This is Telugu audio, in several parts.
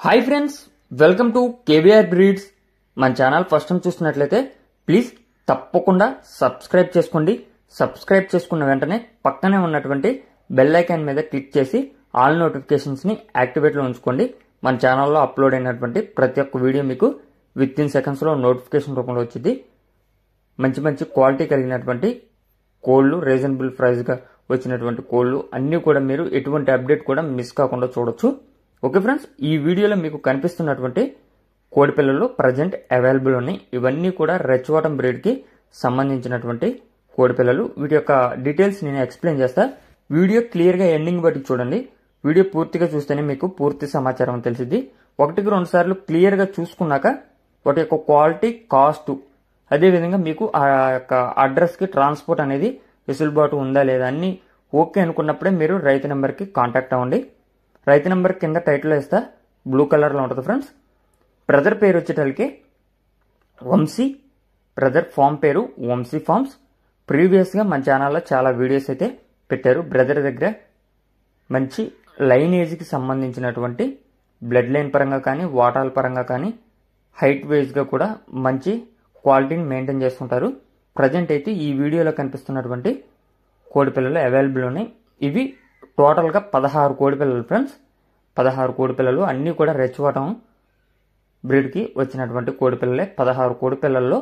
Hi friends, welcome to KVR breeds. మన ఛానల్ ఫస్ట్ టైం చూస్తున్నట్లయితే ప్లీజ్ తప్పకుండా సబ్స్క్రైబ్ చేసుకోండి. సబ్స్క్రైబ్ చేసుకున్న వెంటనే పక్కనే ఉన్నటువంటి బెల్ ఐకాన్ మీద క్లిక్ చేసి ఆల్ నోటిఫికేషన్స్ని యాక్టివేట్లో ఉంచుకోండి. మన ఛానల్లో అప్లోడ్ అయినటువంటి ప్రతి ఒక్క వీడియో మీకు విత్ ఇన్ సెకండ్స్లో నోటిఫికేషన్ రూపంలో వచ్చింది. మంచి మంచి క్వాలిటీ కలిగినటువంటి కోళ్ళు, రీజనబుల్ ప్రైస్గా వచ్చినటువంటి కోళ్ళు అన్నీ కూడా మీరు ఎటువంటి అప్డేట్ కూడా మిస్ కాకుండా చూడొచ్చు. ఓకే ఫ్రెండ్స్, ఈ వీడియోలో మీకు కనిపిస్తున్నటువంటి కోడి పిల్లలు ప్రజెంట్ అవైలబుల్ ఉన్నాయి. ఇవన్నీ కూడా రెచ్వాటం బ్రీడ్కి సంబంధించినటువంటి కోడి పిల్లలు. వీటి యొక్క డీటెయిల్స్ నేను ఎక్స్ప్లెయిన్ చేస్తా. వీడియో క్లియర్గా ఎండింగ్ బట్టి చూడండి. వీడియో పూర్తిగా చూస్తేనే మీకు పూర్తి సమాచారం తెలిసింది. ఒకటికి రెండు సార్లు క్లియర్గా చూసుకున్నాక వాటి యొక్క క్వాలిటీ, కాస్ట్, అదేవిధంగా మీకు ఆ యొక్క అడ్రస్కి ట్రాన్స్పోర్ట్ అనేది వెసులుబాటు ఉందా లేదా అన్ని ఓకే అనుకున్నప్పుడే మీరు రైతు నెంబర్కి కాంటాక్ట్ అవ్వండి. రైతు నెంబర్ కింద టైటిల్లో ఇస్తా, బ్లూ కలర్లో ఉంటుంది ఫ్రెండ్స్. బ్రదర్ పేరు వచ్చేటలకి వంశీ, బ్రదర్ ఫామ్ పేరు వంశీ ఫార్మ్స్. ప్రీవియస్గా మన ఛానల్లో చాలా వీడియోస్ అయితే పెట్టారు. బ్రదర్ దగ్గర మంచి లైనేజ్కి సంబంధించినటువంటి బ్లడ్ లైన్ పరంగా కానీ, వాటాల పరంగా కానీ, హైట్ వైజ్గా కూడా మంచి క్వాలిటీని మెయింటైన్ చేస్తుంటారు. ప్రజెంట్ అయితే ఈ వీడియోలో కనిపిస్తున్నటువంటి కోడి పిల్లలు అవైలబుల్ ఉన్నాయి. ఇవి టోటల్గా 16 కోడి పిల్లలు ఫ్రెండ్స్. 16 కోడి పిల్లలు అన్నీ కూడా రెచ్వాటం బ్రీడ్కి వచ్చినటువంటి కోడి పిల్లలే. 16 కోడి పిల్లల్లో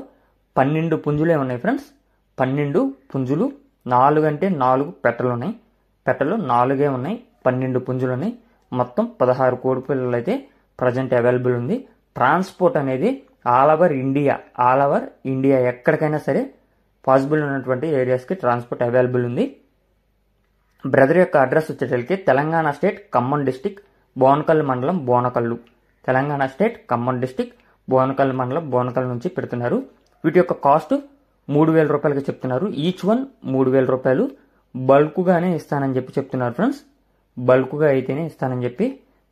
12 పుంజులే ఉన్నాయి ఫ్రెండ్స్. 12 పుంజులు, 4 అంటే 4 పెట్టలు ఉన్నాయి. పెట్టలు 4 ఉన్నాయి, 12 పుంజులు ఉన్నాయి. మొత్తం 16 కోడి పిల్లలు అయితే ప్రజెంట్ అవైలబుల్ ఉంది. ట్రాన్స్పోర్ట్ అనేది ఆల్ ఓవర్ ఇండియా ఎక్కడికైనా సరే పాసిబుల్ ఉన్నటువంటి ఏరియాస్కి ట్రాన్స్పోర్ట్ అవైలబుల్ ఉంది. బ్రదర్ యొక్క అడ్రస్ వచ్చేసరికి తెలంగాణ స్టేట్ ఖమ్మం డిస్టిక్, బోనకల్లు మండలం, బోనకల్లు. తెలంగాణ స్టేట్ ఖమ్మం డిస్టిక్, బోనకల్లు మండలం, బోనకల్లు నుంచి పెడుతున్నారు. వీటి యొక్క కాస్ట్ 3,000 రూపాయలకి చెప్తున్నారు. ఈచ్ వన్ 3,000 రూపాయలు. బల్క్గానే ఇస్తానని చెప్పి చెప్తున్నారు ఫ్రెండ్స్. బల్క్గా అయితేనే ఇస్తానని చెప్పి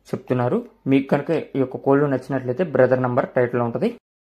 చెప్తున్నారు. మీకు కనుక ఈ యొక్క కోళ్ళు నచ్చినట్లయితే బ్రదర్ నంబర్ టైటిల్లో ఉంటుంది.